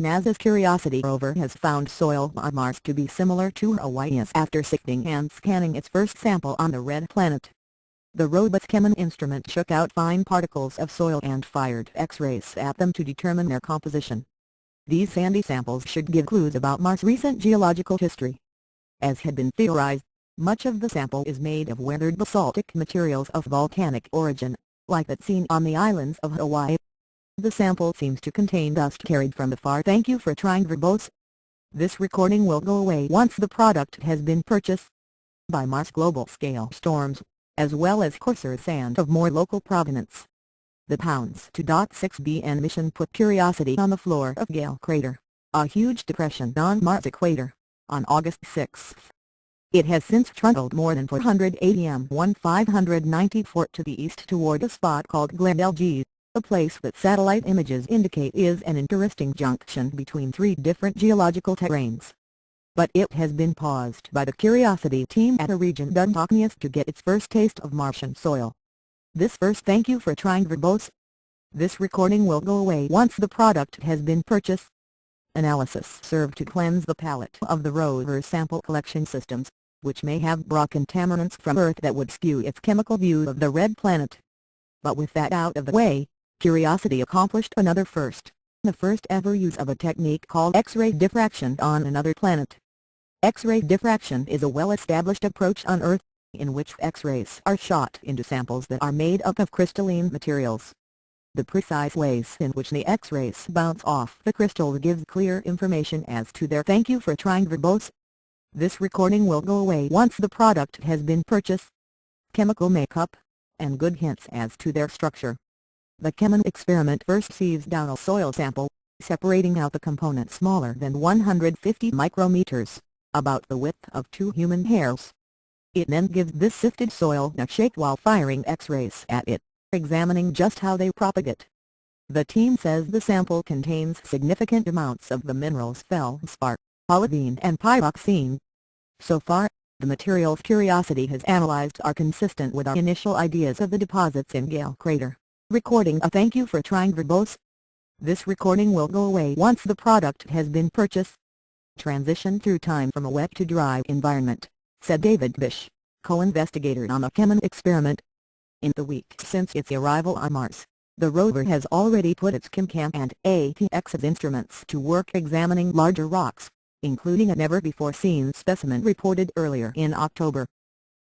NASA's Curiosity rover has found soil on Mars to be similar to Hawaii's after sifting and scanning its first sample on the red planet. The rover's Chemin instrument shook out fine particles of soil and fired X-rays at them to determine their composition. These sandy samples should give clues about Mars' recent geological history. As had been theorized, much of the sample is made of weathered basaltic materials of volcanic origin, like that seen on the islands of Hawaii. The sample seems to contain dust carried from the far. Thank you for trying verbose. This recording will go away once the product has been purchased. By Mars global scale storms, as well as coarser sand of more local provenance. The Pounds 2.6BN mission put Curiosity on the floor of Gale Crater, a huge depression on Mars' equator, on August 6. It has since trundled more than 480 m/1594 to the east toward a spot called Glenelg, a place that satellite images indicate is an interesting junction between three different geological terrains. But it has been paused by the Curiosity team at a region Dundalkneas to get its first taste of Martian soil. This first thank you for trying verbose. This recording will go away once the product has been purchased. Analysis served to cleanse the palate of the rover's sample collection systems, which may have brought contaminants from Earth that would skew its chemical view of the red planet. But with that out of the way, Curiosity accomplished another first, the first ever use of a technique called X-ray diffraction on another planet. X-ray diffraction is a well-established approach on Earth, in which X-rays are shot into samples that are made up of crystalline materials. The precise ways in which the X-rays bounce off the crystal gives clear information as to their thank you for trying verbose. This recording will go away once the product has been purchased. Chemical makeup, and good hints as to their structure. The Chemin experiment first sieves down a soil sample, separating out the components smaller than 150 micrometers, about the width of 2 human hairs. It then gives this sifted soil a shake while firing X-rays at it, examining just how they propagate. The team says the sample contains significant amounts of the minerals feldspar, olivine and pyroxene. So far, the materials Curiosity has analyzed are consistent with our initial ideas of the deposits in Gale Crater. Recording a thank you for trying verbose. This recording will go away once the product has been purchased. Transition through time from a wet to dry environment, said David Bish, co-investigator on the Chemin experiment. In the week since its arrival on Mars, the rover has already put its ChemCam and ATX instruments to work examining larger rocks, including a never-before-seen specimen reported earlier in October.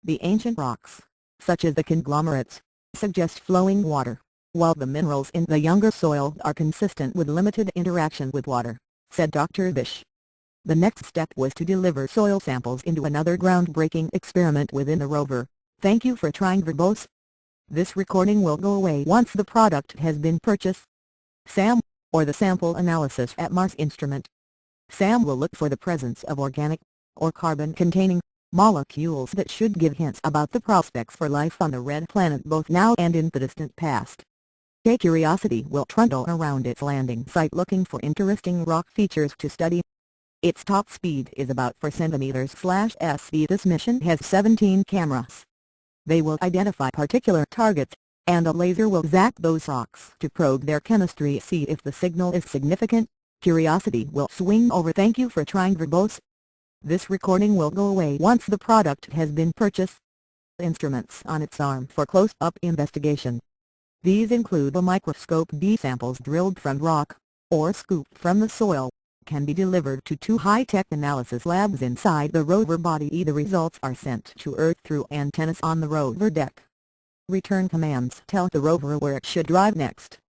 The ancient rocks, such as the conglomerates, suggest flowing water, while the minerals in the younger soil are consistent with limited interaction with water, said Dr. Bish. The next step was to deliver soil samples into another groundbreaking experiment within the rover. Thank you for trying verbose. This recording will go away once the product has been purchased. SAM, or the Sample Analysis at Mars Instrument. SAM will look for the presence of organic, or carbon-containing, molecules that should give hints about the prospects for life on the red planet both now and in the distant past. Curiosity will trundle around its landing site looking for interesting rock features to study. Its top speed is about 4 cm/s. This mission has 17 cameras. They will identify particular targets, and a laser will zap those rocks to probe their chemistry. See if the signal is significant. Curiosity will swing over. Thank you for trying verbose. This recording will go away once the product has been purchased. Instruments on its arm for close-up investigation. These include a microscope. B samples drilled from rock, or scooped from the soil, can be delivered to 2 high-tech analysis labs inside the rover body. The results are sent to Earth through antennas on the rover deck. Return commands tell the rover where it should drive next.